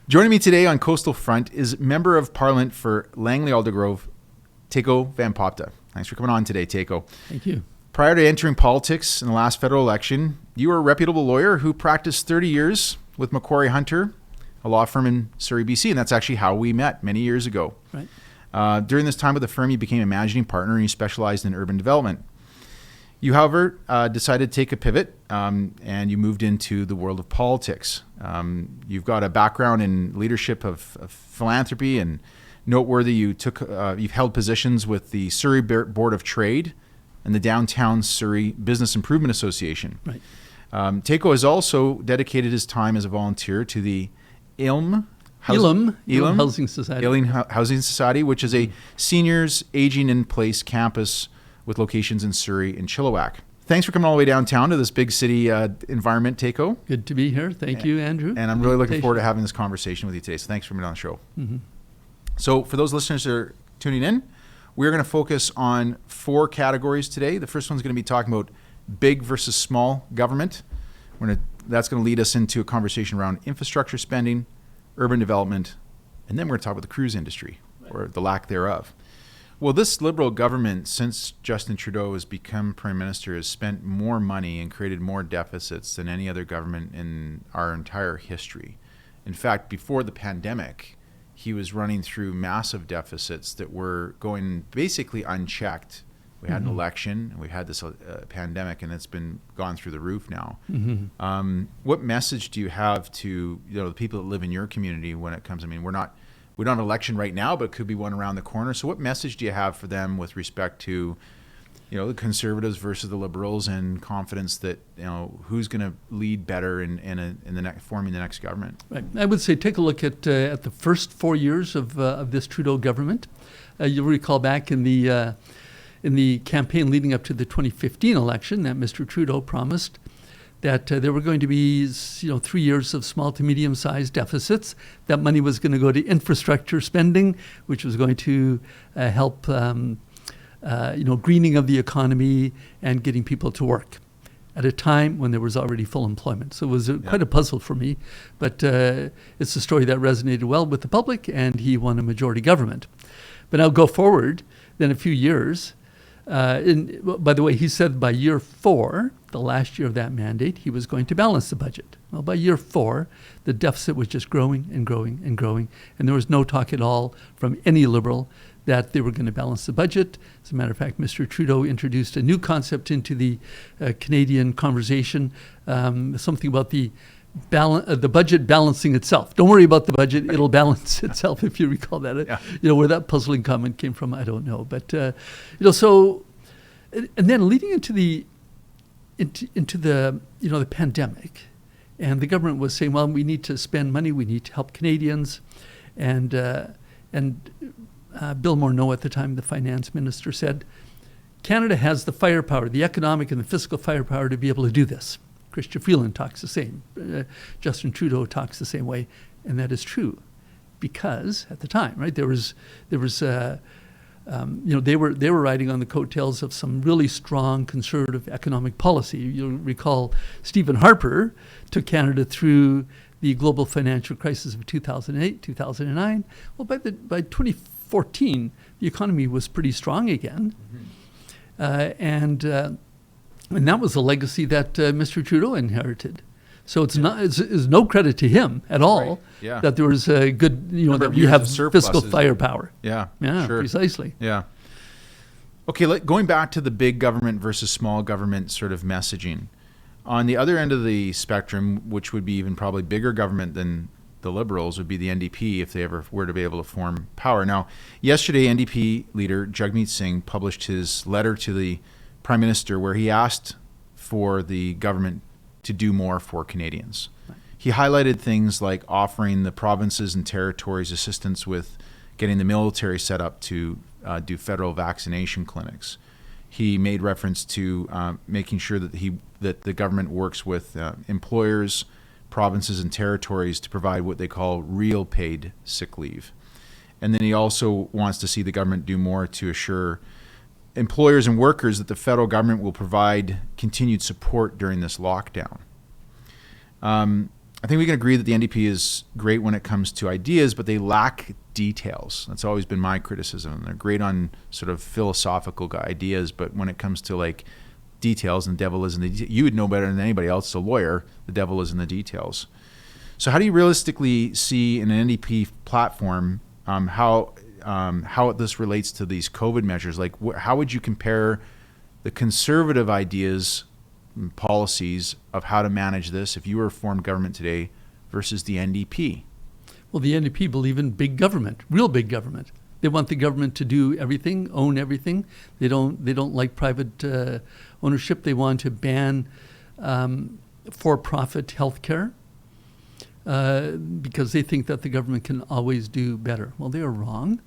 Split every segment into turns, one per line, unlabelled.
Joining me today on Coastal Front is Member of Parliament for Langley-Aldergrove, Tako Van Popta. Thanks for coming on today, Tako.
Thank you.
Prior to entering politics in the last federal election, you were a reputable lawyer who practiced 30 years with Macquarie Hunter, a law firm in Surrey, BC, and that's actually how we met many years ago.
Right.
During this time with the firm, you became a managing partner and you specialized in urban development. You, however, decided to take a pivot and you moved into the world of politics. You've got a background in leadership of philanthropy, and noteworthy you've held positions with the Surrey Board of Trade and the Downtown Surrey Business Improvement Association.
Right.
Tako has also dedicated his time as a volunteer to the Elam
Housing Society.
Elam Housing Society, which is a seniors aging in place campus with locations in Surrey and Chilliwack. Thanks for coming all the way downtown to this big city environment, Tako.
Good to be here. Thank you, Andrew.
And I'm really looking forward to having this conversation with you today. So thanks for being on the show.
Mm-hmm.
So for those listeners that are tuning in, we're going to focus on 4 categories today. The first one's going to be talking about big versus small government. That's going to lead us into a conversation around infrastructure spending, urban development, and then we're going to talk about the cruise industry, or the lack thereof. Well, this Liberal government, since Justin Trudeau has become Prime Minister, has spent more money and created more deficits than any other government in our entire history. In fact, before the pandemic, he was running through massive deficits that were going basically unchecked. We had an election, and we had this pandemic, and it's been gone through the roof now.
Mm-hmm.
What message do you have to the people that live in your community when it comes? I mean, we don't have an election right now, but it could be one around the corner. So what message do you have for them with respect to, the Conservatives versus the Liberals, and confidence that, who's going to lead better in forming the next government?
Right. I would say take a look at the first 4 years of this Trudeau government. You'll recall back in the campaign leading up to the 2015 election that Mr. Trudeau promised that there were going to be 3 years of small to medium-sized deficits. That money was going to go to infrastructure spending, which was going to help greening of the economy and getting people to work at a time when there was already full employment. So it was quite a puzzle for me, but it's a story that resonated well with the public, and he won a majority government. But now go forward, then a few years. By the way, he said by year 4, the last year of that mandate, he was going to balance the budget. Well, by year 4, the deficit was just growing and growing and growing, and there was no talk at all from any Liberal that they were going to balance the budget. As a matter of fact, Mr. Trudeau introduced a new concept into the Canadian conversation, something about the budget balancing itself. Don't worry about the budget; it'll balance itself. If you recall that, where that puzzling comment came from, I don't know. But so, and then leading into the the pandemic, and the government was saying, well, we need to spend money, we need to help Canadians, and Bill Morneau at the time, the finance minister, said, Canada has the firepower, the economic and the fiscal firepower to be able to do this. Chrystia Freeland talks the same. Justin Trudeau talks the same way, and that is true, because at the time, right, they were riding on the coattails of some really strong conservative economic policy. You'll recall Stephen Harper took Canada through the global financial crisis of 2008, 2009. Well, by 2014, the economy was pretty strong again, and that was a legacy that Mr. Trudeau inherited. So it's no credit to him at all that there was a good, that you have fiscal firepower.
Yeah, sure.
Precisely.
Yeah. Okay, going back to the big government versus small government sort of messaging. On the other end of the spectrum, which would be even probably bigger government than the Liberals, would be the NDP if they ever were to be able to form power. Now, yesterday, NDP leader Jagmeet Singh published his letter to the Prime Minister where he asked for the government to do more for Canadians. Right. He highlighted things like offering the provinces and territories assistance with getting the military set up to do federal vaccination clinics. He made reference to making sure that the government works with employers, provinces, and territories to provide what they call real paid sick leave. And then he also wants to see the government do more to assure employers and workers that the federal government will provide continued support during this lockdown. I think we can agree that the NDP is great when it comes to ideas, but they lack details. That's always been my criticism. They're great on sort of philosophical ideas, but when it comes to like details, and the devil is in the you would know better than anybody else, a lawyer, the devil is in the details. So how do you realistically see in an NDP platform how this relates to these COVID measures? Like, how would you compare the conservative ideas and policies of how to manage this if you were a formed government today versus the NDP?
Well, the NDP believe in big government, real big government. They want the government to do everything, own everything. They don't like private ownership. They want to ban for-profit healthcare because they think that the government can always do better. Well, they are wrong.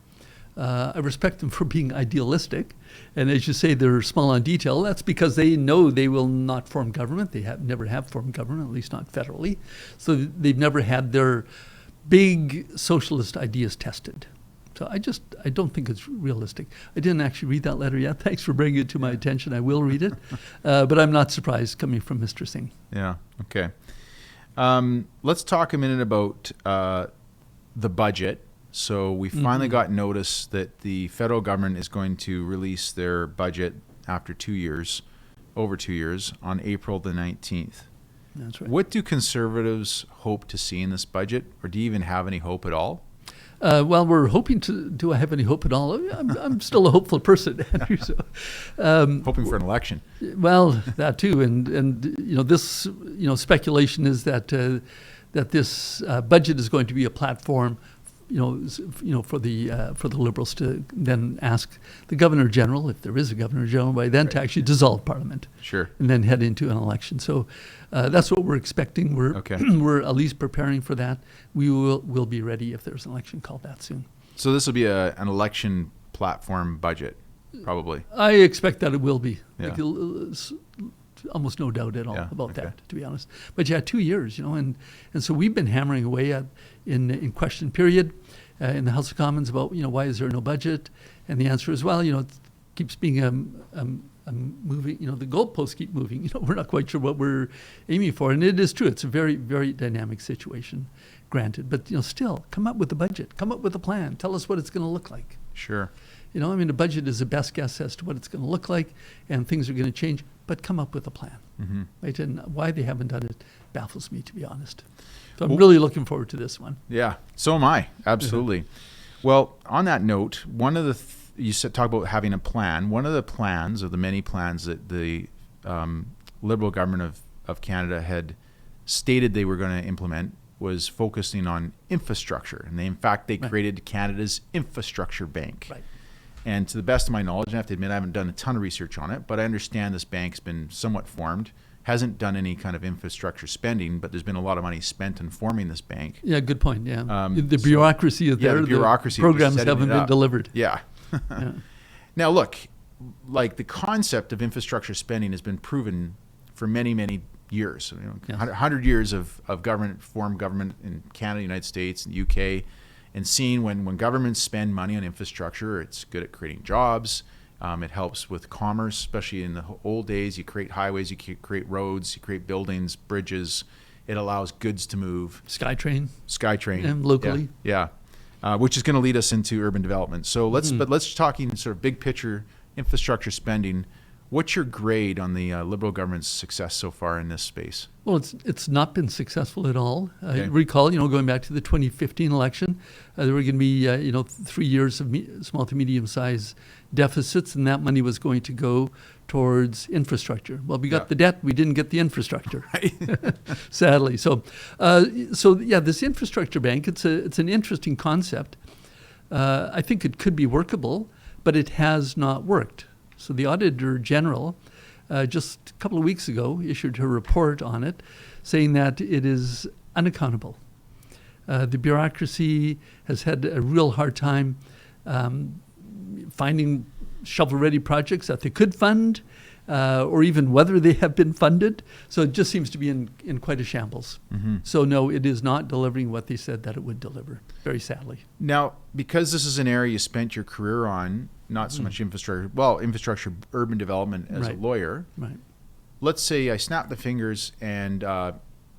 I respect them for being idealistic. And as you say, they're small on detail. That's because they know they will not form government. They never have formed government, at least not federally. So they've never had their big socialist ideas tested. So I don't think it's realistic. I didn't actually read that letter yet. Thanks for bringing it to my attention. I will read it. But I'm not surprised coming from Mr. Singh.
Yeah, okay. Let's talk a minute about the budget. So we finally got notice that the federal government is going to release their budget after over 2 years, on April the 19th.
That's right.
What do conservatives hope to see in this budget, or do you even have any hope at all?
Well, we're hoping to. Do I have any hope at all? I'm still a hopeful person, Andrew. So,
hoping for an election.
Well, that too, and this speculation is that this budget is going to be a platform, for the Liberals to then ask the Governor General, if there is a Governor General by then, to actually dissolve Parliament.
Sure.
And then head into an election. So that's what we're expecting. We're at least preparing for that. We will be ready if there's an election called that soon.
So this will be an election platform budget, probably.
I expect that it will be.
Yeah.
Almost no doubt at all about
okay.
that, to be honest. But 2 years, and so we've been hammering away in question period in the House of Commons about, why is there no budget? And the answer is, well, it keeps being moving, the goalposts keep moving. We're not quite sure what we're aiming for. And it is true. It's a very, very dynamic situation, granted. But, still, come up with a budget. Come up with a plan. Tell us what it's going to look like.
Sure.
The budget is the best guess as to what it's going to look like, and things are going to change, but come up with a plan.
Mm-hmm.
Right? And why they haven't done it baffles me, to be honest. So I'm really looking forward to this one.
Yeah, so am I. Absolutely. Well, on that note, one of the you talk about having a plan. One of the plans, or the many plans that the Liberal government of Canada had stated they were going to implement, was focusing on infrastructure. And they created Canada's infrastructure bank.
Right.
And to the best of my knowledge, and I have to admit I haven't done a ton of research on it, but I understand this bank's been somewhat formed, hasn't done any kind of infrastructure spending, but there's been a lot of money spent in forming this bank.
Yeah, good point, yeah. The bureaucracy is there.
The bureaucracy.
The programs haven't been delivered.
Yeah.
Yeah.
Now, look, like the concept of infrastructure spending has been proven for many, many years. 100 years of formed government in Canada, United States, and the UK. And seeing when governments spend money on infrastructure, it's good at creating jobs. It helps with commerce, especially in the old days. You create highways, you create roads, you create buildings, bridges. It allows goods to move.
Skytrain.
And
locally.
Yeah. Which is going to lead us into urban development. So let's talking sort of big picture infrastructure spending. What's your grade on the Liberal government's success so far in this space?
Well, it's not been successful at all.
Okay.
I recall, going back to the 2015 election, there were going to be, 3 years of small to medium-sized deficits, and that money was going to go towards infrastructure. Well, we got the debt, we didn't get the infrastructure,
right?
Sadly. So this infrastructure bank, it's an interesting concept. I think it could be workable, but it has not worked. So the Auditor General, just a couple of weeks ago, issued her report on it, saying that it is unaccountable. The bureaucracy has had a real hard time finding shovel-ready projects that they could fund, or even whether they have been funded. So it just seems to be in quite a shambles.
Mm-hmm.
So no, it is not delivering what they said that it would deliver, very sadly.
Now, because this is an area you spent your career on, not so much infrastructure, urban development as a lawyer.
Right.
Let's say I snap the fingers and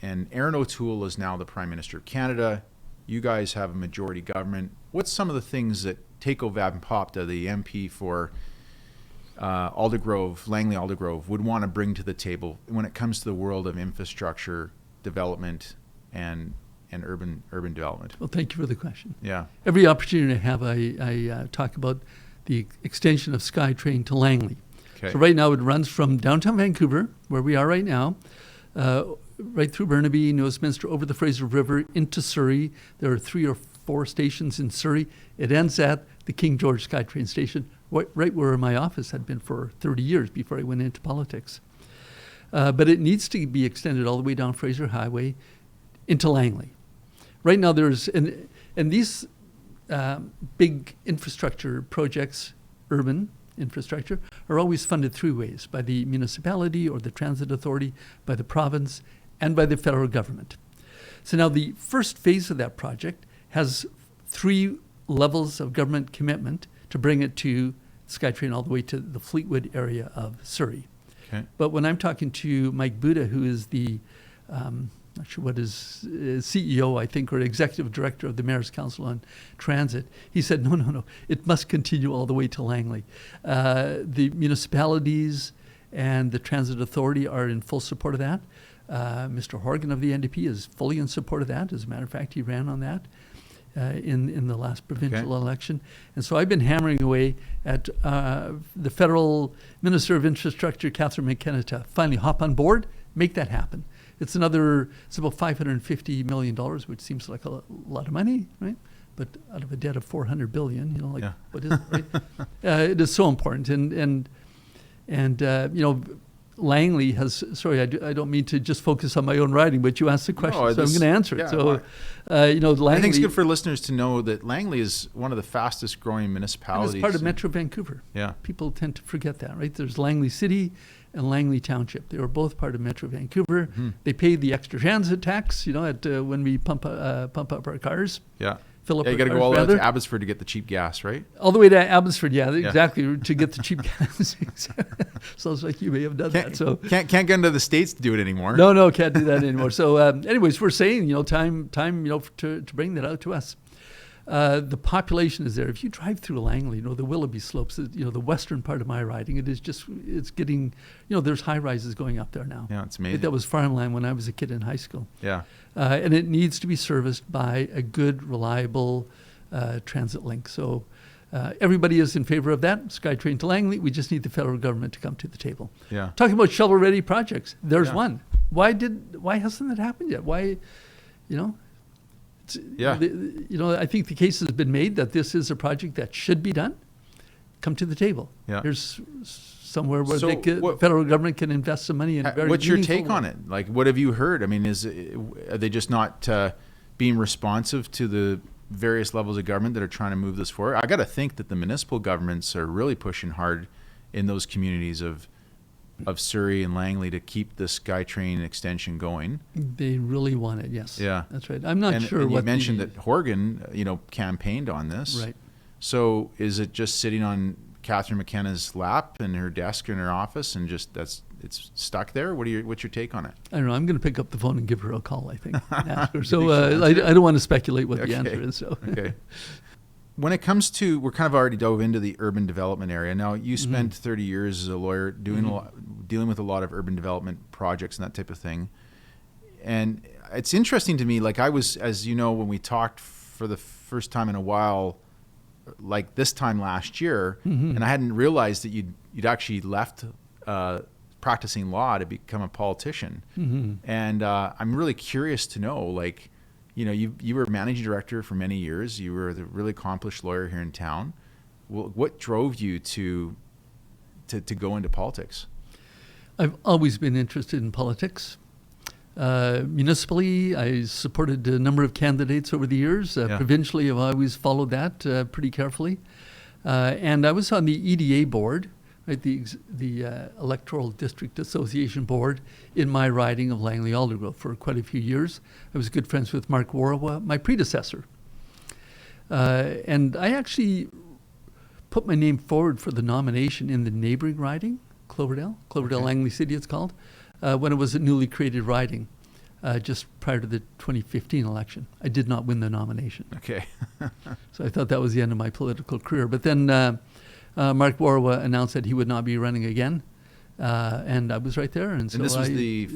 Aaron O'Toole is now the Prime Minister of Canada. You guys have a majority government. What's some of the things that Tako Van Popta, the MP for Aldergrove, Langley-Aldergrove, would want to bring to the table when it comes to the world of infrastructure development and urban development?
Well, thank you for the question.
Yeah.
Every opportunity I have, I talk about the extension of Skytrain to Langley.
Okay.
So right now it runs from downtown Vancouver, where we are right now, right through Burnaby, New Westminster, over the Fraser River, into Surrey. There are 3 or 4 stations in Surrey. It ends at the King George Skytrain station, right where my office had been for 30 years before I went into politics. But it needs to be extended all the way down Fraser Highway into Langley. Right now there's, and these big infrastructure projects, urban infrastructure, are always funded 3 ways: by the municipality or the transit authority, by the province, and by the federal government. So now the first phase of that project has 3 levels of government commitment to bring it to Skytrain all the way to the Fleetwood area of Surrey.
Okay.
But when I'm talking to Mike Buda, who is the, not sure what his CEO, I think, or executive director of the Mayor's Council on Transit, he said, no, it must continue all the way to Langley. The municipalities and the Transit Authority are in full support of that. Mr. Horgan of the NDP is fully in support of that. As a matter of fact, he ran on that in the last provincial election. And so I've been hammering away at the federal Minister of Infrastructure, Catherine McKenna, to finally hop on board, make that happen. It's about $550 million, which seems like a lot of money, right? But out of a debt of $400 billion, what is it, right? It is so important. And Langley has, sorry, I don't mean to just focus on my own writing, but you asked the question, so I'm going to answer it. So, Langley,
I think it's good for listeners to know that Langley is one of the fastest growing municipalities.
It's part of Metro Vancouver.
Yeah.
People tend to forget that, right? There's Langley City and Langley Township. They were both part of Metro Vancouver. Mm-hmm. They pay the extra transit tax, at when we pump up our cars.
Yeah.
Fill up
you got to go all the way to Abbotsford to get the cheap gas, right?
All the way to Abbotsford, yeah. Exactly, to get the cheap gas. Sounds like you may have done that. So
can't get into the States to do it anymore.
No, can't do that anymore. So, anyways, we're saying, time, to bring that out to us. The population is there. If you drive through Langley, the Willoughby Slopes, the western part of my riding, it's getting, there's high rises going up there now.
Yeah, it's amazing.
That was farmland when I was a kid in high school.
Yeah.
And it needs to be serviced by a good, reliable transit link. So everybody is in favor of that. Skytrain to Langley. We just need the federal government to come to the table.
Yeah.
Talking about shovel-ready projects, there's one. Why hasn't that happened yet? Why, I think the case has been made that this is a project that should be done. Come to the table.
Yeah.
There's somewhere where the federal government can invest some money in very
What's your take
way.
on it? Like, what have you heard? I mean, are they just not being responsive to the various levels of government that are trying to move this forward? I got to think that the municipal governments are really pushing hard in those communities of Surrey and Langley to keep the Skytrain extension going.
They really want it, yes.
Yeah.
That's right. I'm not sure
and
what
you mentioned that Horgan, campaigned on this.
Right.
So is it just sitting on Catherine McKenna's lap in her desk in her office and it's stuck there? What's your take on it?
I don't know. I'm going to pick up the phone and give her a call, I think. Ask her. So I don't want to speculate what the answer is. So.
Okay. When it comes to, we're kind of already dove into the urban development area. Now, you spent 30 years as a lawyer dealing with a lot of urban development projects and that type of thing. And it's interesting to me, like I was, as you know, when we talked for the first time in a while, like this time last year, and I hadn't realized that you'd actually left practicing law to become a politician. And I'm really curious to know, like, you were managing director for many years. You were the really accomplished lawyer here in town. What drove you to go into politics?
I've always been interested in politics. Municipally, I supported a number of candidates over the years. Provincially, I've always followed that pretty carefully. And I was on the EDA board, right, the Electoral District Association board in my riding of Langley-Aldergrove for quite a few years. I was good friends with Mark Warawa, my predecessor. And I actually put my name forward for the nomination in the neighboring riding, Cloverdale, Langley City it's called, when it was a newly created riding. just prior to the 2015 election. I did not win the nomination.
Okay.
So I thought that was the end of my political career. But then Mark Warwa announced that he would not be running again. And I was right there. And so
And this was the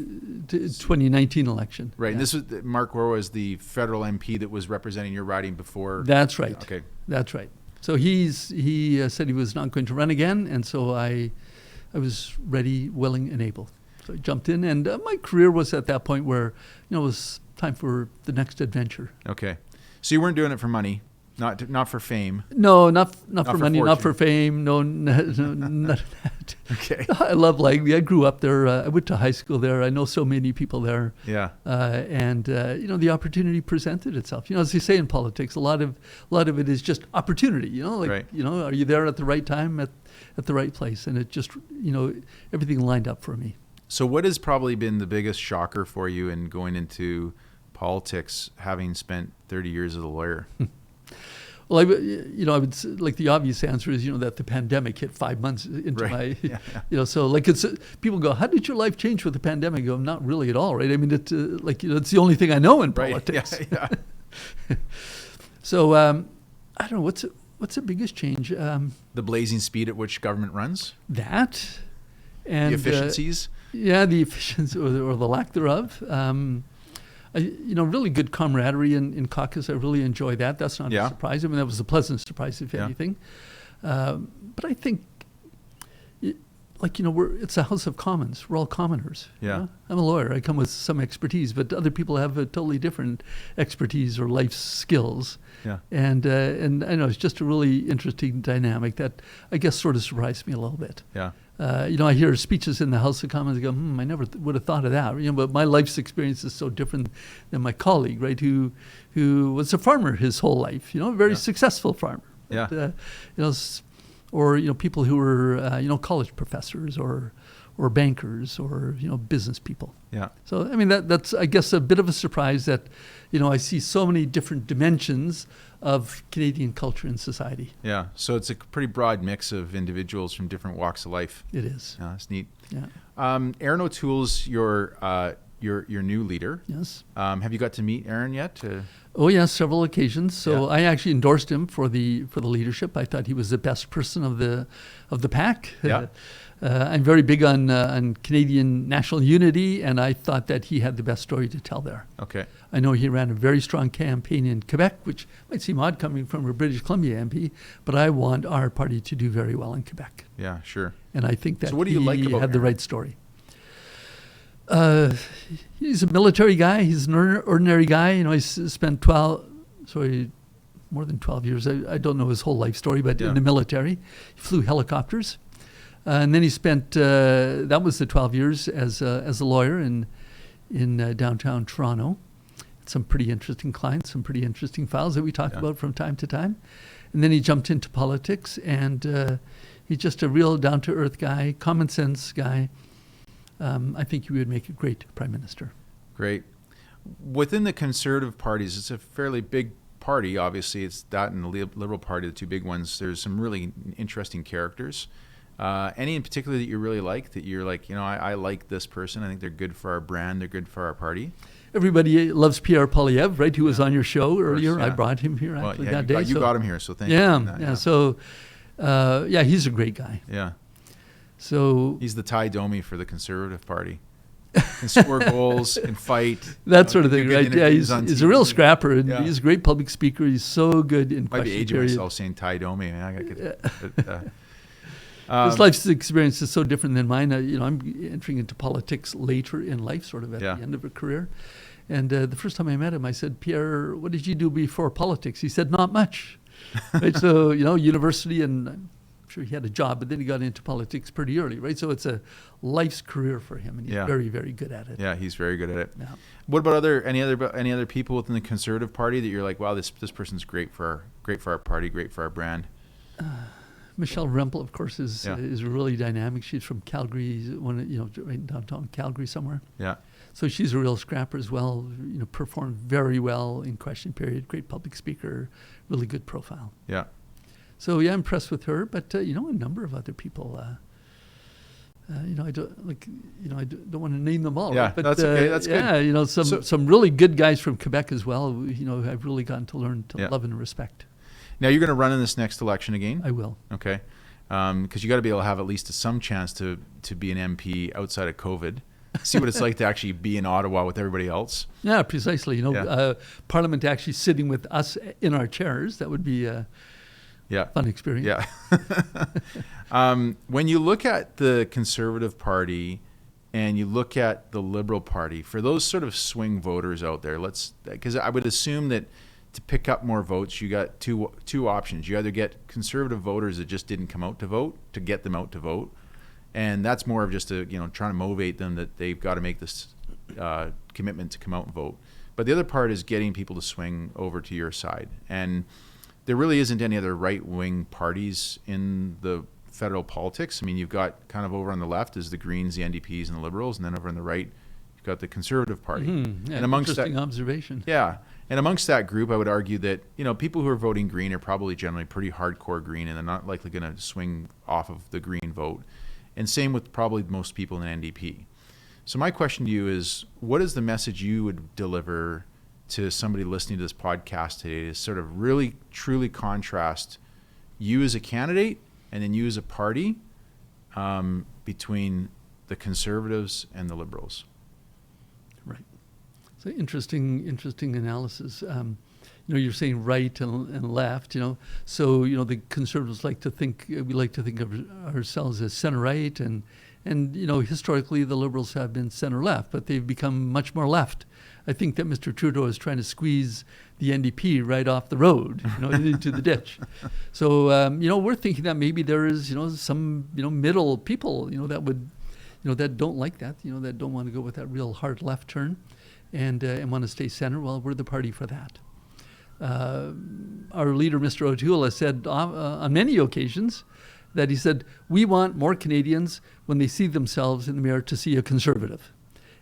2019 election.
right.
Yeah.
And this was Mark Rohr was the federal MP that was representing your riding before.
That's right.
Okay.
That's right. So he said he was not going to run again, and so I was ready, willing, and able. So I jumped in, and my career was at that point where it was time for the next adventure.
Okay. So you weren't doing it for money, not for fame.
No, not for
for
money, not for
fortune.
fame. No, none of that.
Okay.
I love Langley. I grew up there. I went to high school there. I know so many people there.
Yeah.
And the opportunity presented itself. As you say in politics, a lot of it is just opportunity.
Right.
Are you there at the right time at the right place? And it just everything lined up for me.
So what has probably been the biggest shocker for you in going into politics, having spent 30 years as a lawyer?
Well, I would say, like, the obvious answer is that the pandemic hit 5 months into
Right.
my
Yeah.
so like it's people go, how did your life change with the pandemic? I go, not really at all, right? I mean, it's it's the only thing I know in
Right.
politics.
Yeah. Yeah.
So I don't know what's the biggest change.
The blazing speed at which government runs,
That and
the efficiencies.
the efficiency or the lack thereof. Really good camaraderie in caucus. I really enjoy that. That's not
Yeah.
a surprise. I mean, that was a pleasant surprise, if
Yeah.
anything. But I think, it's a House of Commons. We're all commoners.
Yeah.
I'm a lawyer. I come with some expertise, but other people have a totally different expertise or life skills.
Yeah.
And I know it's just a really interesting dynamic that I guess sort of surprised me a little bit.
Yeah.
I hear speeches in the House of Commons. I go, I never would have thought of that. But my life's experience is so different than my colleague, right? Who was a farmer his whole life. Very
Yeah.
successful farmer.
Yeah.
But, or people who were college professors or bankers or business people.
Yeah.
So I mean that's I guess a bit of a surprise that I see so many different dimensions of Canadian culture and society.
Yeah. So it's a pretty broad mix of individuals from different walks of life.
It is.
Yeah, that's neat.
Yeah.
Aaron O'Toole's your new leader.
Yes.
Have you got to meet Aaron yet?
Oh yes, several occasions. So
Yeah.
I actually endorsed him for the leadership. I thought he was the best person of the pack.
Yeah.
I'm very big on Canadian national unity, and I thought that he had the best story to tell there.
Okay.
I know he ran a very strong campaign in Quebec, which might seem odd coming from a British Columbia MP, but I want our party to do very well in Quebec.
Yeah. Sure.
And I think that
So what do you
he
like about
had the
Aaron?
right story. He's a military guy. He's an ordinary guy. He's spent more than 12 years. I don't know his whole life story, but
Yeah.
in the military. He flew helicopters. And then he spent, that was the 12 years as a lawyer in downtown Toronto. Some pretty interesting clients, some pretty interesting files that we talk
Yeah.
about from time to time. And then he jumped into politics, and he's just a real down-to-earth guy, common sense guy. I think he would make a great prime minister.
Great. Within the Conservative parties, it's a fairly big party. Obviously, it's that and the Liberal Party, the two big ones. There's some really interesting characters. Any in particular that you really like, that you're like, I like this person. I think they're good for our brand. They're good for our party.
Everybody loves Pierre Poilievre, right? Who was on your show earlier.
yeah.
I brought him here actually that day.
You got him here, so thank you.
Yeah,
for that,
yeah. So, he's a great guy.
Yeah.
So
He's the Ty Domi for the Conservative Party. Can score goals, can fight.
that sort of
do
thing,
good
right? Yeah,
interviews on
he's a real
TV.
scrapper, and
Yeah.
he's a great public speaker. He's so good in
Might be
question
aging
period.
myself saying Ty Domi. Man, I got
His life's experience is so different than mine. I'm entering into politics later in life, sort of at
Yeah.
the end of a career. And the first time I met him, I said, Pierre, what did you do before politics? He said, not much. Right? So, university, and I'm sure he had a job, but then he got into politics pretty early, right? So it's a life's career for him, and he's
Yeah.
very, very good at it.
Yeah, he's very good at it.
Yeah.
What about any other people within the Conservative Party that you're like, wow, this person's great for our party, great for our brand?
Michelle Rempel, of course, is
Yeah.
really dynamic. She's from Calgary, right in downtown Calgary somewhere.
Yeah.
So she's a real scrapper as well. Performed very well in question period. Great public speaker, really good profile.
Yeah.
So yeah, impressed with her. But a number of other people. I don't like. I don't want to name them all.
Yeah,
right? But,
that's okay. That's good.
Yeah, some really good guys from Quebec as well. I've really gotten to learn to
Yeah.
love and respect.
Now you're going to run in this next election again.
I will.
Okay, because you got to be able to have at least some chance to be an MP outside of COVID. See what it's like to actually be in Ottawa with everybody else.
Yeah, precisely. Parliament actually sitting with us in our chairs. That would be a fun experience.
Yeah. When you look at the Conservative Party and you look at the Liberal Party, for those sort of swing voters out there, because I would assume that to pick up more votes, you got two options. You either get Conservative voters that just didn't come out to vote, to get them out to vote, and that's more of just trying to motivate them that they've got to make this commitment to come out and vote. But the other part is getting people to swing over to your side. And there really isn't any other right-wing parties in the federal politics. I mean, you've got kind of over on the left is the Greens, the NDPs, and the Liberals, and then over on the right, you've got the Conservative Party.
Yeah,
and amongst
interesting observation.
Yeah. And amongst that group, I would argue that, people who are voting Green are probably generally pretty hardcore Green, and they're not likely going to swing off of the Green vote. And same with probably most people in NDP. So my question to you is, what is the message you would deliver to somebody listening to this podcast today to sort of really, truly contrast you as a candidate and then you as a party between the Conservatives and the Liberals?
Right. So interesting analysis. You're saying right and left. So the Conservatives like to think of ourselves as center right, and historically the Liberals have been center left, but they've become much more left. I think that Mr. Trudeau is trying to squeeze the NDP right off the road, into the ditch. So we're thinking that maybe there is some middle people that would that don't like that, that don't want to go with that real hard left turn, and want to stay center. Well, we're the party for that. Our leader, Mr. O'Toole, has said on many occasions that he said, we want more Canadians when they see themselves in the mirror to see a Conservative.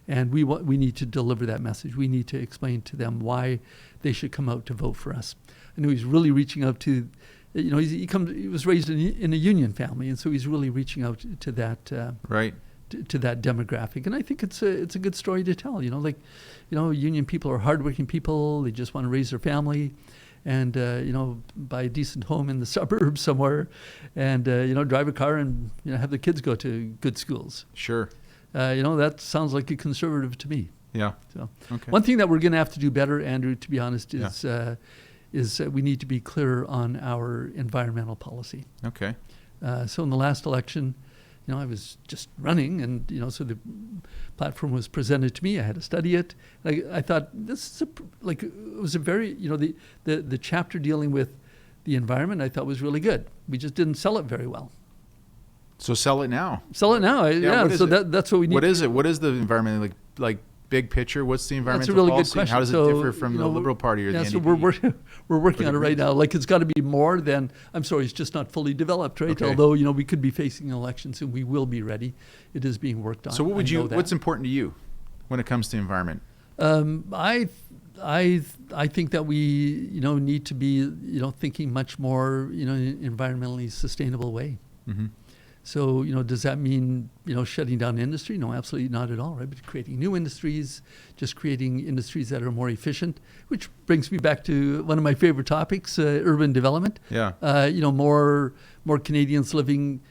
And we need to deliver that message. We need to explain to them why they should come out to vote for us. I know he's really reaching out to, he was raised in a union family, and so he's really reaching out to that
right.
To that demographic. And I think it's a good story to tell. Union people are hardworking people. They just want to raise their family, and buy a decent home in the suburbs somewhere, and drive a car and have their kids go to good schools.
Sure.
That sounds like a Conservative to me.
Yeah.
So
okay.
One thing that we're going to have to do better, Andrew, to be honest, is we need to be clearer on our environmental policy.
Okay.
So in the last election, I was just running, and so the platform was presented to me. I had to study it. I thought this is it was a very the chapter dealing with the environment I thought was really good. We just didn't sell it very well.
So sell it now.
Sell it now. Yeah. So that's what we need.
What is it? What is the environment like? Big picture, what's the environmental
That's a really
policy?
good question.
How does it differ from the Liberal Party or the NDP?
So we're working on it right now. It's got to be more than, it's just not fully developed, right?
Okay.
Although, we could be facing an election soon. We will be ready. It is being worked on.
So what's important to you when it comes to environment?
I think that we, need to be, thinking much more, in an environmentally sustainable way.
Mm-hmm.
So, does that mean, shutting down industry? No, absolutely not at all, right? But creating new industries, just creating industries that are more efficient, which brings me back to one of my favorite topics, urban development.
Yeah.
More Canadians living,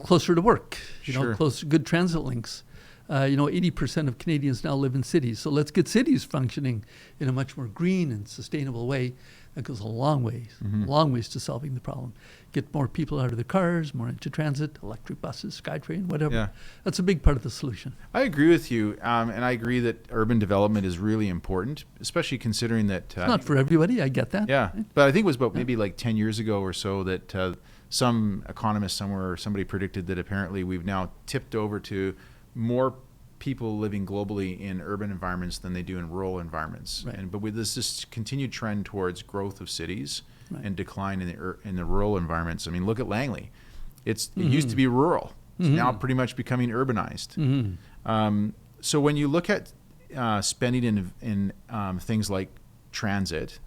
closer to work,
Sure.
good transit links. 80% of Canadians now live in cities. So let's get cities functioning in a much more green and sustainable way. That goes a long ways to solving the problem. Get more people out of their cars, more into transit, electric buses, Skytrain, whatever.
Yeah.
That's a big part of the solution.
I agree with you, and I agree that urban development is really important, especially considering that...
it's not for everybody, I get that.
Yeah, but I think it was about maybe like 10 years ago or so that some economist somewhere or somebody predicted that apparently we've now tipped over to more people living globally in urban environments than they do in rural environments.
Right.
But with this continued trend towards growth of cities
Right.
and decline in the rural environments. I mean, look at Langley. It used to be rural. It's now pretty much becoming urbanized.
Mm-hmm.
So when you look at spending in things like transit,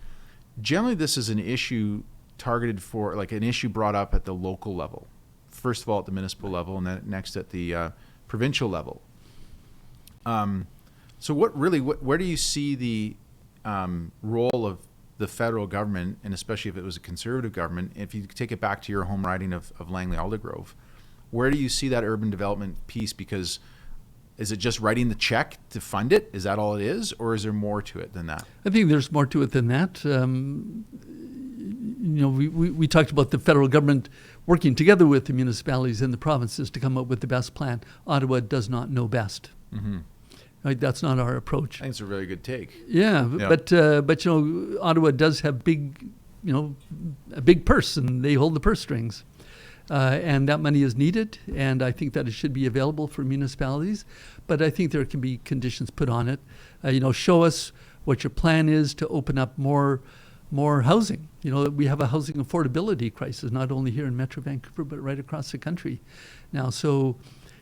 generally this is an issue targeted for, like an issue brought up at the local level. First of all, at the municipal level, and then next at the provincial level. So where do you see the role of the federal government, and especially if it was a conservative government, if you take it back to your home riding of Langley-Aldergrove, where do you see that urban development piece? Because is it just writing the check to fund it? Is that all it is? Or is there more to it than that?
I think there's more to it than that. We talked about the federal government working together with the municipalities and the provinces to come up with the best plan. Ottawa does not know best. Mm-hmm. Right, that's not our approach.
I think it's a really good take.
Yeah. But Ottawa does have a big purse, and they hold the purse strings. And that money is needed, and I think that it should be available for municipalities. But I think there can be conditions put on it. Show us what your plan is to open up more housing. We have a housing affordability crisis, not only here in Metro Vancouver, but right across the country now. So,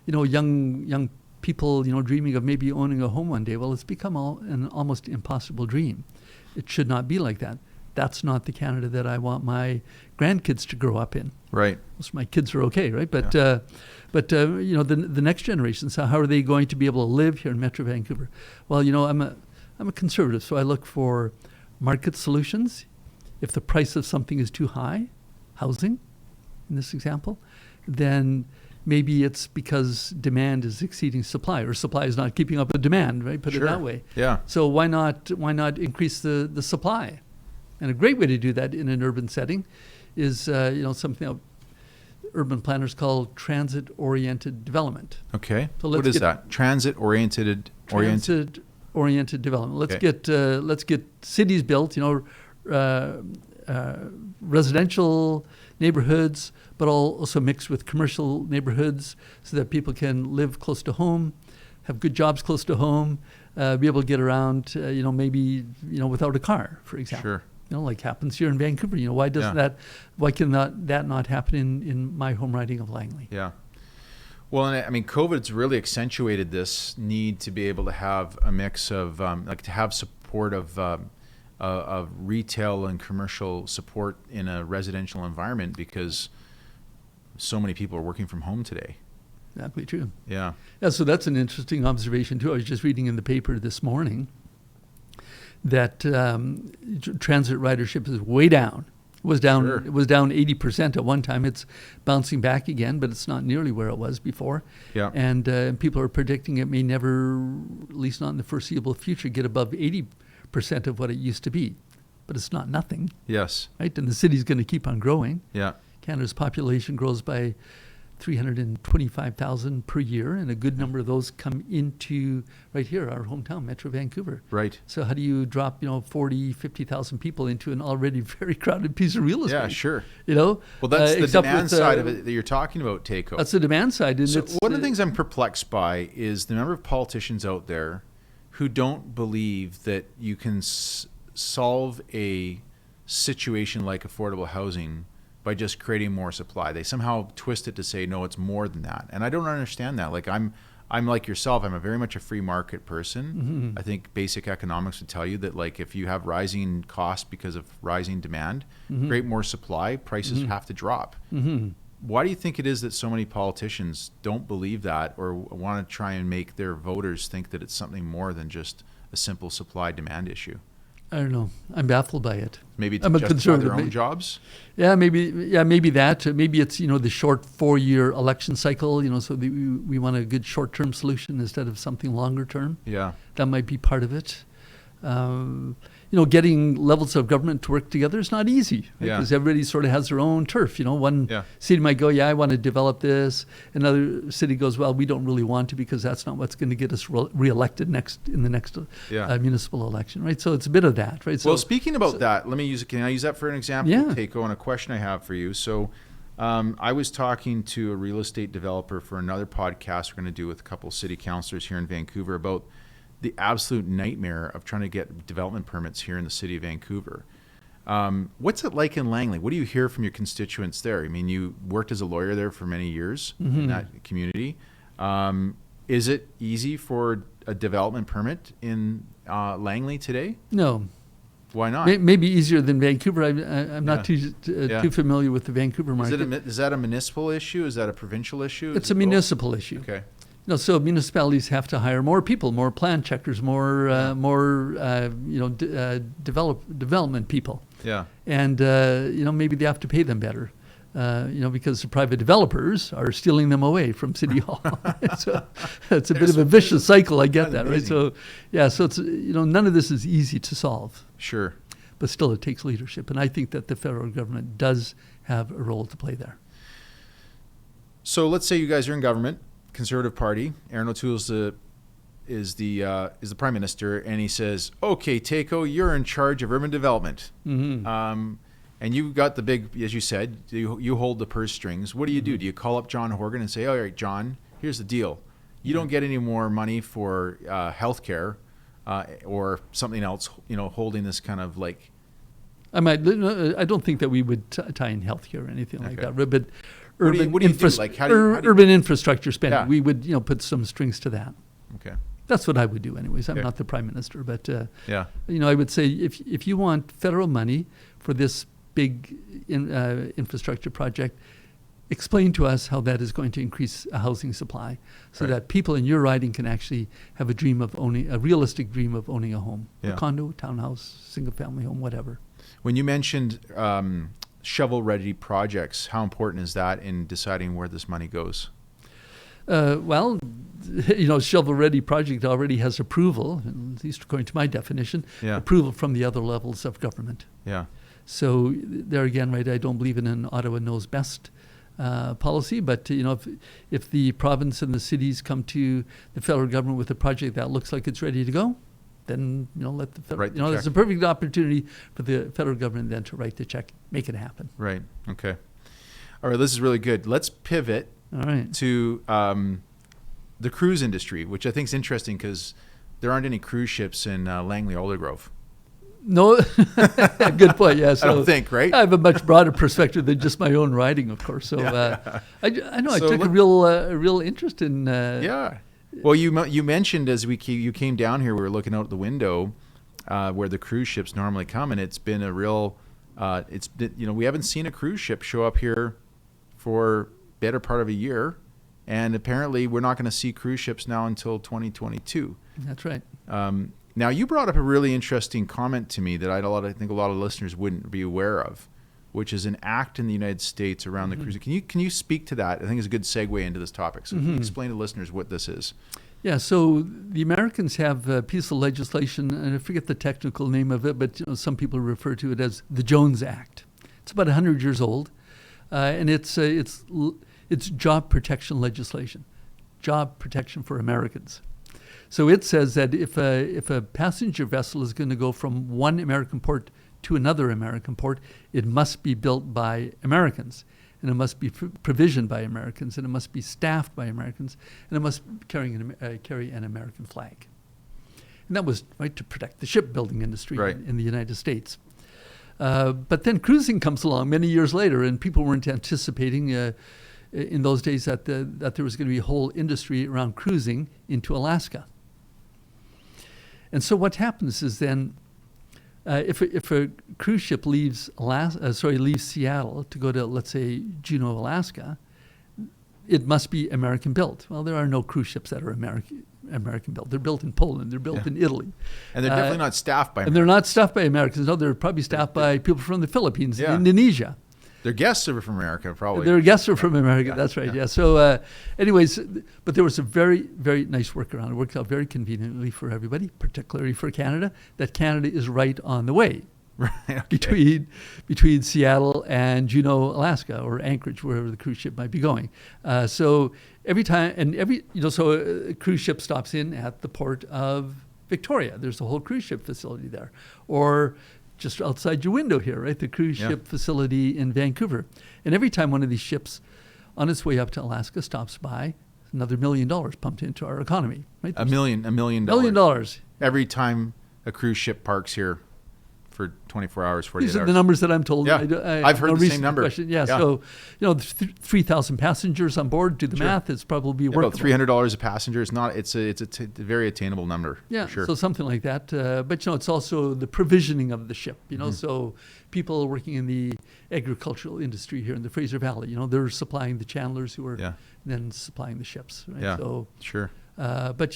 young people, dreaming of maybe owning a home one day, well, it's become an almost impossible dream. It should not be like that. That's not the Canada that I want my grandkids to grow up in.
Right.
Most of my kids are okay, right? But the next generation. So how are they going to be able to live here in Metro Vancouver? Well, I'm a conservative, so I look for market solutions. If the price of something is too high, housing, in this example, then maybe it's because demand is exceeding supply, or supply is not keeping up with demand, right? Put it that way.
Yeah.
So why not increase the supply? And a great way to do that in an urban setting is something that urban planners call transit-oriented development.
Okay. So what is that? Transit-oriented
development. Let's get cities built. Residential neighborhoods, but also mixed with commercial neighborhoods, so that people can live close to home, have good jobs close to home, be able to get around. Maybe without a car, for example.
Sure.
Like happens here in Vancouver. Why doesn't why can that not happen in my home riding of Langley?
Yeah. Well, and I mean, COVID's really accentuated this need to be able to have a mix of, to have support of retail and commercial support in a residential environment, because so many people are working from home today.
Exactly true.
Yeah.
Yeah. So that's an interesting observation too. I was just reading in the paper this morning that transit ridership is way down. It was down 80% at one time. It's bouncing back again, but it's not nearly where it was before.
Yeah.
And people are predicting it may never, at least not in the foreseeable future, get above 80% of what it used to be. But it's not nothing.
Yes.
Right? And the city's going to keep on growing.
Yeah.
Canada's population grows by 325,000 per year, and a good number of those come into right here, our hometown, Metro Vancouver.
Right.
So how do you drop 40, 50,000 people into an already very crowded piece of real estate?
Yeah, sure.
Well,
that's the demand side of it that you're talking about, Tako.
That's the demand side. And
so one of the things I'm perplexed by is the number of politicians out there who don't believe that you can solve a situation like affordable housing by just creating more supply. They somehow twist it to say, no, it's more than that. And I don't understand that. Like I'm like yourself, I'm very much a free market person. Mm-hmm. I think basic economics would tell you that, like, if you have rising costs because of rising demand, create more supply, prices have to drop. Mm-hmm. Why do you think it is that so many politicians don't believe that, or want to try and make their voters think that it's something more than just a simple supply-demand issue?
I don't know. I'm baffled by it.
Maybe to justify their own jobs?
Yeah, maybe that. Maybe it's, the short 4-year election cycle, so we want a good short-term solution instead of something longer term.
Yeah.
That might be part of it. Getting levels of government to work together is not easy, right? Because everybody sort of has their own turf. One city might go, I want to develop this. Another city goes, well, we don't really want to, because that's not what's going to get us reelected in the next municipal election, right? So it's a bit of that, right?
Well, speaking about that, can I use that for an example, Tako, and a question I have for you? So I was talking to a real estate developer for another podcast we're going to do with a couple of city councillors here in Vancouver about the absolute nightmare of trying to get development permits here in the city of Vancouver. What's it like in Langley? What do you hear from your constituents there? I mean, you worked as a lawyer there for many years in that community. Is it easy for a development permit in Langley today?
No.
Why not?
Maybe easier than Vancouver. I'm not too familiar with the Vancouver market.
Is that a municipal issue? Is that a provincial issue?
It's a municipal issue.
Okay.
So municipalities have to hire more people, more plan checkers, more development people.
Yeah.
And maybe they have to pay them better. Because the private developers are stealing them away from City Hall. So it's a bit of a vicious cycle. I get that, right? So, so it's, none of this is easy to solve.
Sure.
But still, it takes leadership. And I think that the federal government does have a role to play there.
So let's say you guys are in government, Conservative Party. Aaron O'Toole is the Prime Minister, and he says, okay, Tako, you're in charge of urban development. Mm-hmm. And you've got the big, as you said, you hold the purse strings. What do you do? Do you call up John Horgan and say, all right, John, here's the deal. You don't get any more money for healthcare or something else, holding this kind of like... I
don't think that we would tie in healthcare or anything like that. But
urban
urban infrastructure spending, we would put some strings to that.
Okay.
That's what I would do anyways. I'm not the Prime Minister, but I would say if you want federal money for this big infrastructure project, explain to us how that is going to increase a housing supply so that people in your riding can actually have a realistic dream of owning a home, a condo, townhouse, single family home, whatever.
When you mentioned shovel-ready projects, how important is that in deciding where this money goes?
Shovel-ready project already has approval, at least according to my definition, approval from the other levels of government.
Yeah.
So there again, right, I don't believe in an Ottawa knows best policy, but if the province and the cities come to the federal government with a project that looks like it's ready to go, then let the federal, it's a perfect opportunity for the federal government then to write the check, make it happen.
Right. Okay. All right. This is really good. Let's pivot to the cruise industry, which I think is interesting because there aren't any cruise ships in Langley-Aldergrove.
No, good point. Yeah, so
I don't think, right?
I have a much broader perspective than just my own riding, of course. So I know I took a real interest in.
Well, you mentioned as you came down here, we were looking out the window where the cruise ships normally come, and it's been a real. We haven't seen a cruise ship show up here for better part of a year, and apparently we're not going to see cruise ships now until 2022.
That's right.
Now, you brought up a really interesting comment to me that I think a lot of listeners wouldn't be aware of, which is an act in the United States around the cruise. Can you speak to that? I think it's a good segue into this topic. So can you explain to listeners what this is?
Yeah, so the Americans have a piece of legislation, and I forget the technical name of it, but some people refer to it as the Jones Act. It's about 100 years old, and it's job protection legislation, job protection for Americans. So it says that if a passenger vessel is going to go from one American port to another American port, it must be built by Americans, and it must be provisioned by Americans, and it must be staffed by Americans, and it must carry an American flag. And that was to protect the shipbuilding industry in the United States. But then cruising comes along many years later, and people weren't anticipating in those days that there was going to be a whole industry around cruising into Alaska. And so what happens is then, if a cruise ship leaves Seattle to go to, let's say, Juneau, Alaska, it must be American built. Well, there are no cruise ships that are American built. They're built in Poland. They're built in Italy.
And they're definitely not staffed by Americans.
And they're not staffed by Americans. No, they're probably staffed by people from the Philippines, Indonesia.
Their guests are from America, probably.
Their guests are from America. That's right. Yeah. So, anyways, but there was a very, very nice workaround. It worked out very conveniently for everybody, particularly for Canada. That Canada is right on the way between Seattle and Juneau, Alaska, or Anchorage, wherever the cruise ship might be going. So every time, so a cruise ship stops in at the port of Victoria. There's a whole cruise ship facility there, or just outside your window here, right? The cruise ship facility in Vancouver. And every time one of these ships on its way up to Alaska stops by, another $1 million pumped into our economy, right? $1 million.
$1 million. Every time a cruise ship parks here for 24 hours, 48
These are
hours.
the numbers that I'm told.
Yeah. I've heard
no
the same
recent
number.
question. Yeah,
Yeah.
so 3,000 passengers on board. Do the
Sure.
math. It's probably
Yeah,
workable.
about $300 a passenger. It's not. It's a very attainable number.
Yeah,
for sure.
so something like that. But it's also the provisioning of the ship.
Mm-hmm.
So people working in the agricultural industry here in the Fraser Valley, they're supplying the chandlers who are
Yeah.
then supplying the ships. Right?
Yeah.
So,
Sure.
but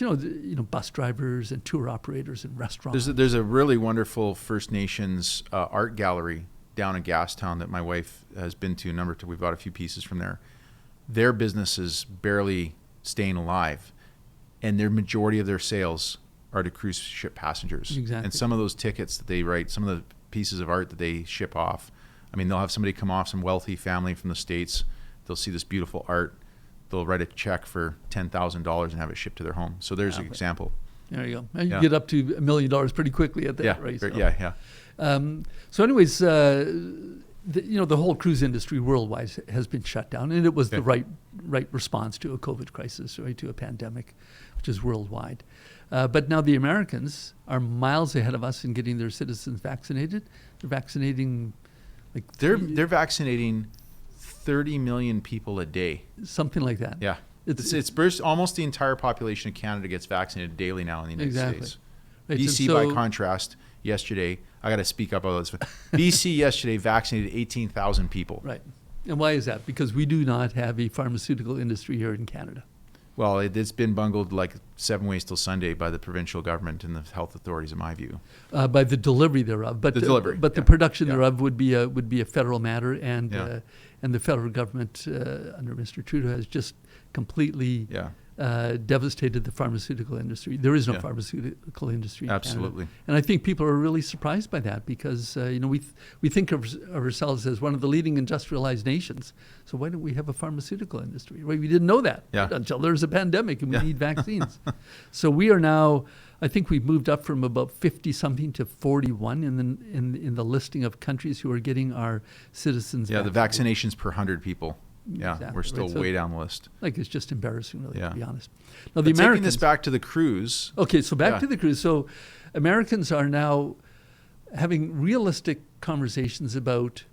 bus drivers and tour operators and restaurants.
There's a really wonderful First Nations art gallery down in Gastown that my wife has been to a number of times. We've bought a few pieces from there. Their business is barely staying alive, and their majority of their sales are to cruise ship passengers.
Exactly.
And some of those tickets that they write, some of the pieces of art that they ship off, I mean, they'll have somebody come off, some wealthy family from the States. They'll see this beautiful art. They'll write a check for $10,000 and have it shipped to their home. So there's an example.
There you go. And you
Yeah.
get up to $1 million pretty quickly at that
Yeah,
rate.
yeah.
So anyways, the whole cruise industry worldwide has been shut down, and it was the right response to a COVID crisis, right, to a pandemic, which is worldwide. But now the Americans are miles ahead of us in getting their citizens vaccinated. They're vaccinating
They're vaccinating 30 million people a day.
something like that.
Yeah. It's almost the entire population of Canada gets vaccinated daily now in the United
Exactly.
States.
Right,
BC,
and
by
so-
contrast, yesterday, I got to speak up about this. BC yesterday vaccinated 18,000 people.
Right. And why is that? Because we do not have a pharmaceutical industry here in Canada.
Well, it's been bungled like 7 ways till Sunday by the provincial government and the health authorities, in my view.
By the delivery thereof, but
The delivery,
but the
yeah.
production
Yeah.
thereof would be a federal matter, and
Yeah.
and the federal government under Mr. Trudeau has just completely
Yeah.
devastated the pharmaceutical industry. There is no
Yeah.
pharmaceutical industry in
Absolutely.
Canada. And I think people are really surprised by that because we think of ourselves as one of the leading industrialized nations. So why don't we have a pharmaceutical industry? Right? We didn't know that until there's a pandemic and we need vaccines. So we are now, I think we've moved up from about 50 something to 41 in the listing of countries who are getting our citizens.
Yeah, the
vaccinated.
vaccinations per 100 people. Yeah,
Exactly,
we're still
right. So-
way down the list.
Like it's just embarrassing, really,
Yeah.
to be honest. Now,
But
the
taking
Americans.
this back to the cruise.
Okay, so back
Yeah.
to the cruise. So Americans are now having realistic conversations about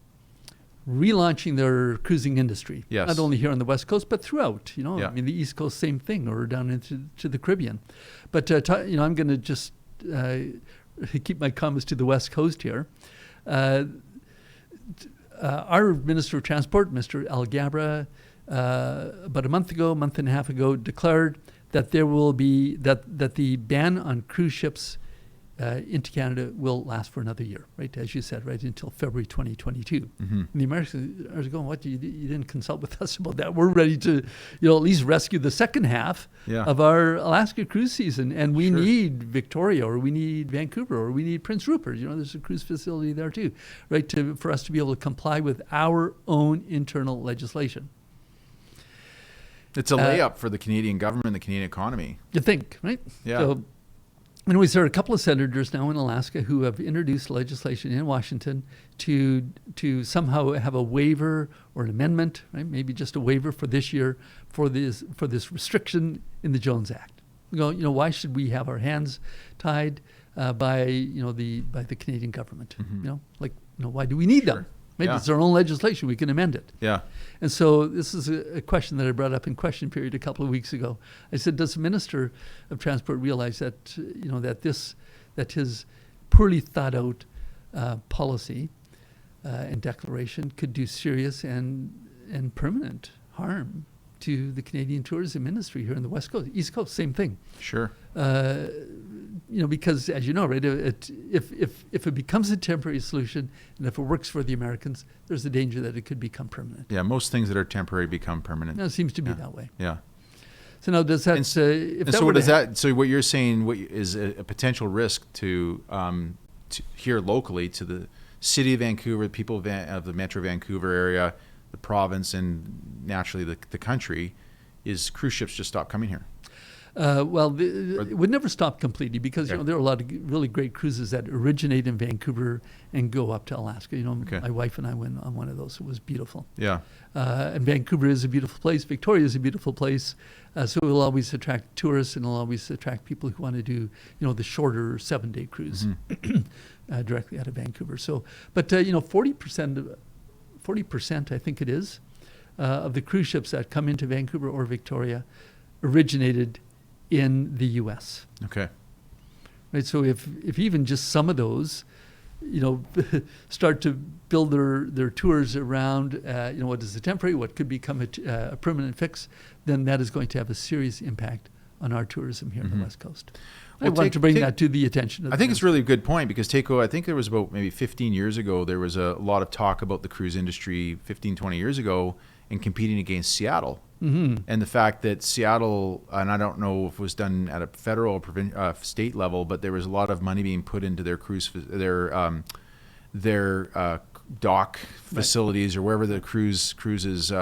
relaunching their cruising industry.
Yes.
Not only here on the West Coast, but throughout.
Yeah.
I mean, the East Coast, same thing, or down to the Caribbean. But I'm going to just keep my comments to the West Coast here. Our Minister of Transport, Mr. Al Gabra, about a month and a half ago, declared that there will be that the ban on cruise ships into Canada will last for another year, right? As you said, right until February 2022.
Mm-hmm.
And the Americans are going, "What? You didn't consult with us about that? We're ready to, at least rescue the second half of our Alaska cruise season, and we need Victoria, or we need Vancouver, or we need Prince Rupert. There's a cruise facility there too, right? For us to be able to comply with our own internal legislation."
It's a layup for the Canadian government and the Canadian economy.
You think, right?
Yeah.
So, anyways, there are a couple of senators now in Alaska who have introduced legislation in Washington to somehow have a waiver or an amendment, right? Maybe just a waiver for this year for this restriction in the Jones Act. Why should we have our hands tied by the Canadian government?
Mm-hmm.
Why do we need them? Maybe it's our own legislation. We can amend it.
Yeah.
And so this is a question that I brought up in question period a couple of weeks ago. I said, does the Minister of Transport realize that that his poorly thought out policy and declaration could do serious and permanent harm to the Canadian tourism industry here in the West Coast, East Coast, same thing.
Sure.
Because as you know, right, if it becomes a temporary solution and if it works for the Americans, there's a danger that it could become permanent.
Yeah, most things that are temporary become permanent.
Now, it seems to be that way.
Yeah.
So now, does that?
So what you're saying is a potential risk to here locally to the city of Vancouver, the people of the Metro Vancouver area, the province, and naturally the country, is cruise ships just stop coming here.
It would never stop completely because there are a lot of really great cruises that originate in Vancouver and go up to Alaska. My wife and I went on one of those. It was beautiful.
Yeah.
And Vancouver is a beautiful place. Victoria is a beautiful place. So it will always attract tourists and it'll always attract people who want to do, the shorter 7-day cruise directly out of Vancouver. So, but 40%, I think it is, of the cruise ships that come into Vancouver or Victoria originated in the U.S.
Okay.
Right. So if even just some of those, start to build their tours around, what is a temporary, what could become a permanent fix, then that is going to have a serious impact on our tourism here on the West Coast. I wanted to bring that to the attention of
I think it's really a good point because Tako, I think there was about maybe 15 years ago, there was a lot of talk about the cruise industry 15, 20 years ago and competing against Seattle. And the fact that Seattle, and I don't know if it was done at a federal or state level, but there was a lot of money being put into their dock facilities or wherever the cruises,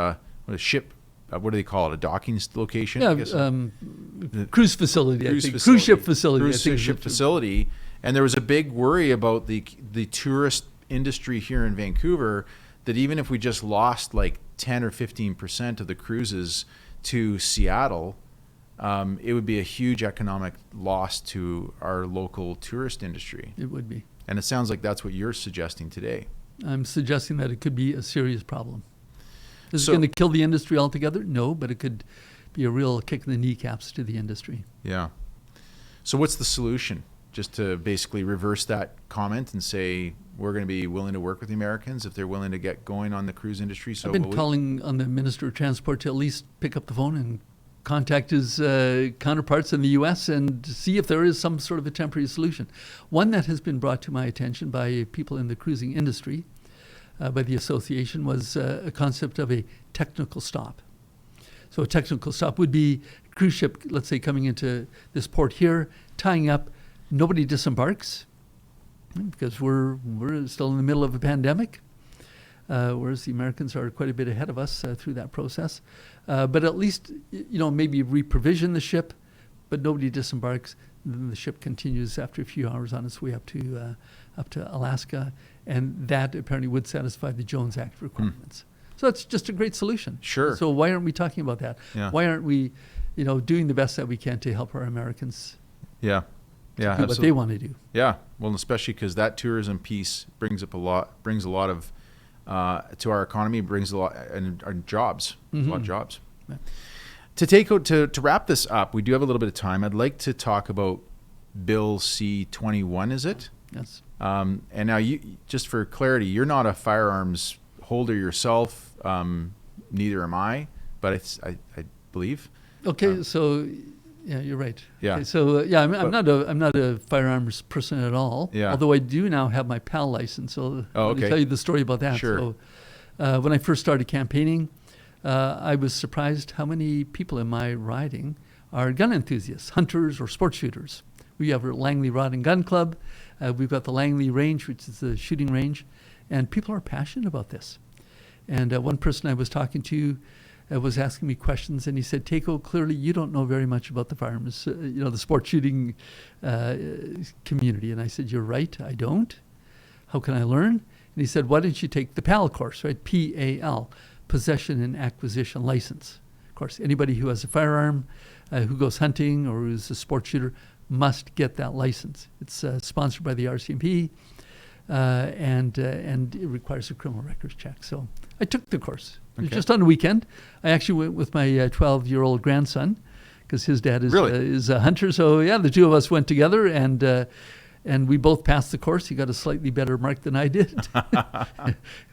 ship. What do they call it? A docking location?
Yeah, cruise facility. Cruise ship facility.
Cruise ship facility. And there was a big worry about the tourist industry here in Vancouver that even if we just lost like 10 or 15% of the cruises to Seattle, it would be a huge economic loss to our local tourist industry.
It would be.
And it sounds like that's what you're suggesting today.
I'm suggesting that it could be a serious problem. Is it going to kill the industry altogether? No, but it could be a real kick in the kneecaps to the industry.
Yeah. So what's the solution? Just to basically reverse that comment and say we're going to be willing to work with the Americans if they're willing to get going on the cruise industry. So
I've been calling on the Minister of Transport to at least pick up the phone and contact his counterparts in the U.S. and see if there is some sort of a temporary solution. One that has been brought to my attention by people in the cruising industry, by the association, was a concept of a technical stop. So a technical stop would be a cruise ship, let's say, coming into this port here, tying up. Nobody disembarks because we're still in the middle of a pandemic, whereas the Americans are quite a bit ahead of us through that process. But at least, maybe reprovision the ship, but nobody disembarks. Then the ship continues after a few hours on its way up to Alaska, and that apparently would satisfy the Jones Act requirements. So it's just a great solution.
Sure.
So why aren't we talking about that?
Yeah.
Why aren't we, doing the best that we can to help our Americans?
Yeah. Yeah,
do what they want to do.
Yeah, well, especially because that tourism piece brings a lot of to our economy, brings a lot and our jobs, a lot of jobs.
Yeah.
To wrap this up, we do have a little bit of time. I'd like to talk about Bill C-21. Is it?
Yes.
And now, you, just for clarity, you're not a firearms holder yourself. Neither am I, but I believe.
Okay, so. Yeah, you're right.
Yeah.
Okay, so I'm not a firearms person at all.
Yeah.
Although I do now have my PAL license, so I'll tell you the story about that.
Sure.
So, when I first started campaigning, I was surprised how many people in my riding are gun enthusiasts, hunters or sport shooters. We have a Langley Rod and Gun Club. We've got the Langley Range, which is the shooting range, and people are passionate about this. And one person I was talking to was asking me questions, and he said, Tako, clearly you don't know very much about the firearms, the sport shooting community. And I said, you're right, I don't. How can I learn? And he said, why don't you take the PAL course, right? P-A-L, Possession and Acquisition License. Of course, anybody who has a firearm, who goes hunting or who's a sport shooter must get that license. It's sponsored by the RCMP, and it requires a criminal records check. So I took the course. It was just on the weekend. I actually went with my 12-year-old grandson because his dad is a hunter. So yeah, the two of us went together, and we both passed the course. He got a slightly better mark than I did.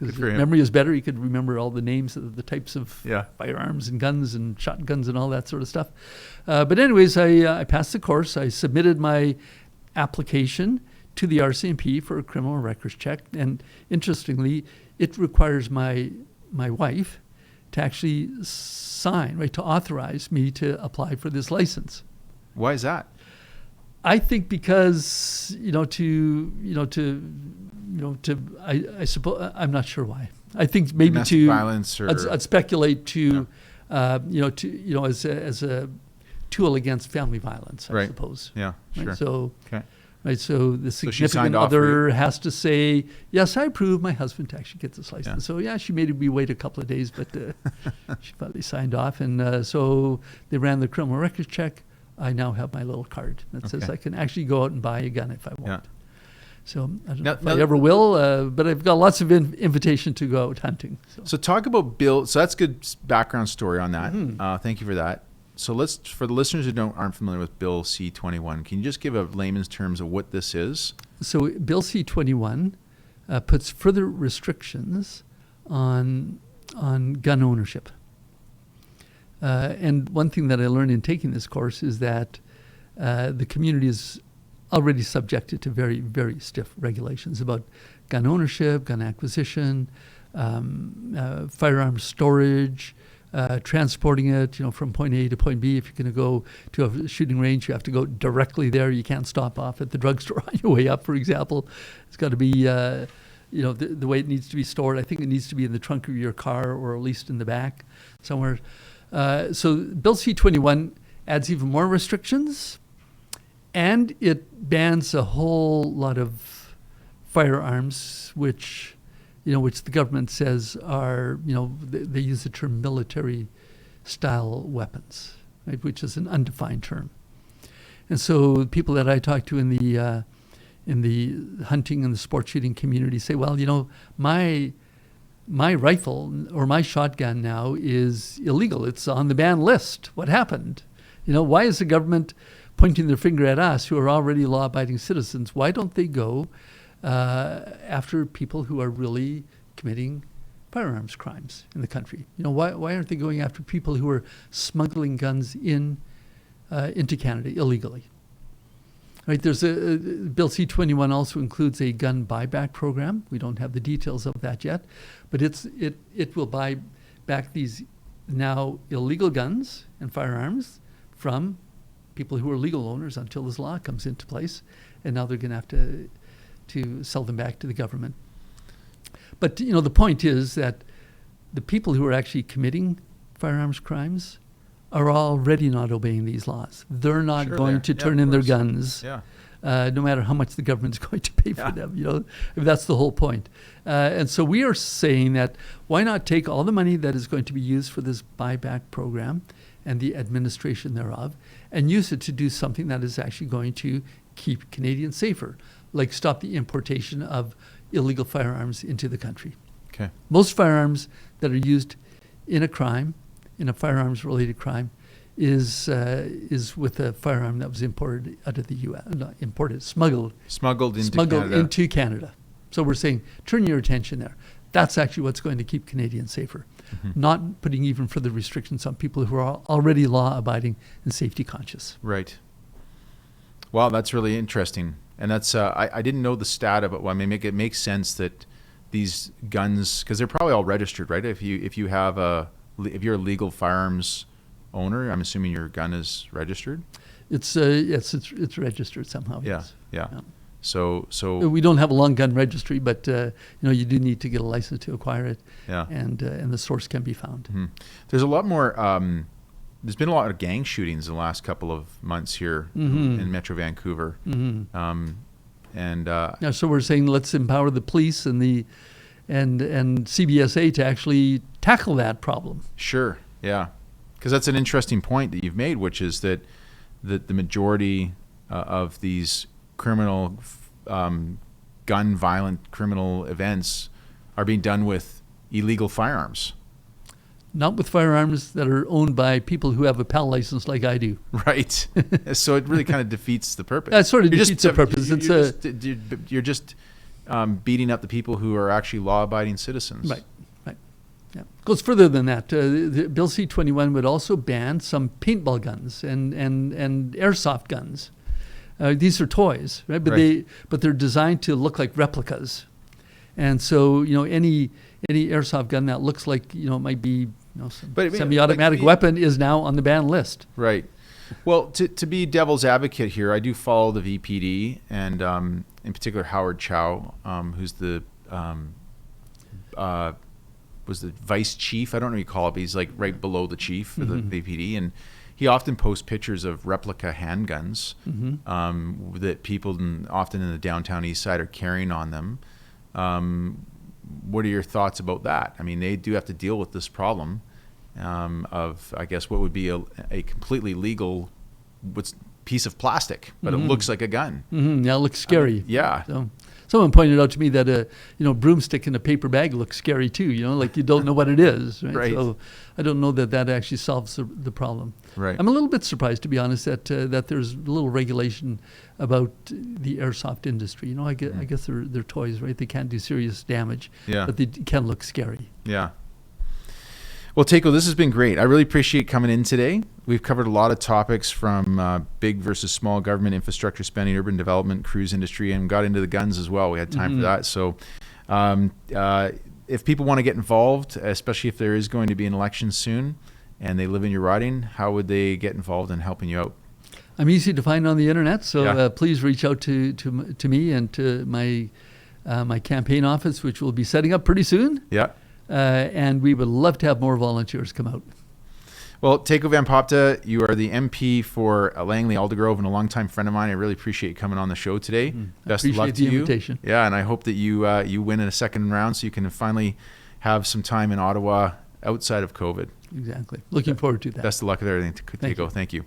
His memory is better. He could remember all the names of the types of firearms and guns and shotguns and all that sort of stuff. But anyways, I passed the course. I submitted my application to the RCMP for a criminal records check. And interestingly, it requires my wife to actually sign, right, to authorize me to apply for this license.
Why is that?
I think because, I suppose, I'm not sure why. I think maybe
domestic violence, or
I'd speculate as tool against family violence, I
Right.
suppose.
Yeah,
Right?
sure.
So,
Okay.
right, so the
she
significant
signed off for
other has to say, yes, I approve my husband to actually get this license.
Yeah.
So, yeah, she made me wait a couple of days, but she finally signed off. And so they ran the criminal records check. I now have my little card that says
Okay.
I can actually go out and buy a gun if I want.
Yeah.
So I don't
Now-
know if
now-
I ever will, but I've got lots of invitation to go out hunting.
So talk about Bill. So that's good background story on that.
Mhm.
Thank you for that. So let's, for the listeners who aren't familiar with Bill C-21, can you just give a layman's terms of what this is?
So Bill C-21 puts further restrictions on gun ownership. And one thing that I learned in taking this course is that the community is already subjected to very, very stiff regulations about gun ownership, gun acquisition, firearm storage, transporting it, from point A to point B. If you're going to go to a shooting range, you have to go directly there. You can't stop off at the drugstore on your way up, for example. It's got to be, the way it needs to be stored. I think it needs to be in the trunk of your car or at least in the back somewhere. So Bill C-21 adds even more restrictions, and it bans a whole lot of firearms, which the government says are, they use the term military-style weapons, right, which is an undefined term. And so people that I talk to in the hunting and the sport shooting community say, well, my rifle or my shotgun now is illegal. It's on the ban list. What happened? Why is the government pointing their finger at us who are already law-abiding citizens? Why don't they go after people who are really committing firearms crimes in the country? Why aren't they going after people who are smuggling guns into Canada illegally? Right, there's Bill C-21 also includes a gun buyback program. We don't have the details of that yet, but it will buy back these now illegal guns and firearms from people who are legal owners until this law comes into place, and now they're going to have to sell them back to the government. But the point is that the people who are actually committing firearms crimes are already not obeying these laws. They're not going to turn in their guns, no matter how much the government's going to pay for them. That's the whole point. And so we are saying that why not take all the money that is going to be used for this buyback program and the administration thereof and use it to do something that is actually going to keep Canadians safer, like stop the importation of illegal firearms into the country.
Okay.
Most firearms that are used in a crime, in a firearms-related crime, is with a firearm that was imported out of the U.S. Not imported, smuggled into Canada. So we're saying, turn your attention there. That's actually what's going to keep Canadians safer, not putting even further restrictions on people who are already law-abiding and safety conscious.
Right. Wow, that's really interesting. And that's I didn't know the stat of it. Well, I mean, it makes sense that these guns, because they're probably all registered, right? If you're a legal firearms owner, I'm assuming your gun is registered.
It's registered somehow.
Yeah,
Yes.
yeah.
Yeah.
So
We don't have a long gun registry, but you do need to get a license to acquire it.
Yeah.
And the source can be found.
Mhm. There's a lot more. There's been a lot of gang shootings in the last couple of months here in Metro Vancouver.
Yeah, so we're saying let's empower the police and and CBSA to actually tackle that problem.
Sure, yeah, because that's an interesting point that you've made, which is that the majority of these criminal, gun violent criminal events are being done with illegal firearms.
Not with firearms that are owned by people who have a PAL license like I do.
Right. So it really kind of defeats the purpose.
That sort of defeats the purpose.
You're just beating up the people who are actually law-abiding citizens.
Right. Yeah. Goes further than that. The Bill C-21 would also ban some paintball guns and airsoft guns. These are toys, right? But they're designed to look like replicas. And so, any airsoft gun that looks like, it might be semi-automatic weapon is now on the ban list.
Right. Well, to be devil's advocate here, I do follow the VPD and in particular Howard Chow, who's was the vice chief. I don't know what you call it, but he's like right below the chief of the VPD, and he often posts pictures of replica handguns that people often in the downtown east side are carrying on them. What are your thoughts about that? I mean, they do have to deal with this problem of, I guess, what would be a completely legal piece of plastic, but it looks like a gun.
Yeah, it looks scary.
Yeah.
So, someone pointed out to me that a broomstick in a paper bag looks scary too. Like you don't know what it is. Right?
Right.
So I don't know that actually solves the problem.
Right.
I'm a little bit surprised, to be honest, that there's a little regulation about the airsoft industry. I guess they're toys, right? They can't do serious damage, but they can look scary.
Yeah. Well, Tako, this has been great. I really appreciate coming in today. We've covered a lot of topics from big versus small government, infrastructure spending, urban development, cruise industry, and got into the guns as well. We had time for that. So if people want to get involved, especially if there is going to be an election soon and they live in your riding, how would they get involved in helping you out?
I'm easy to find on the internet, so please reach out to me and to my campaign office, which we'll be setting up pretty soon.
Yeah.
And we would love to have more volunteers come out.
Well, Tako Van Popta, you are the MP for Langley-Aldergrove and a longtime friend of mine. I really appreciate you coming on the show today. Best of luck to you.
Appreciate the invitation.
Yeah, and I hope that you win in a second round so you can finally have some time in Ottawa outside of COVID.
Exactly. Looking forward to that.
Best of luck with everything, Tako. Thank you.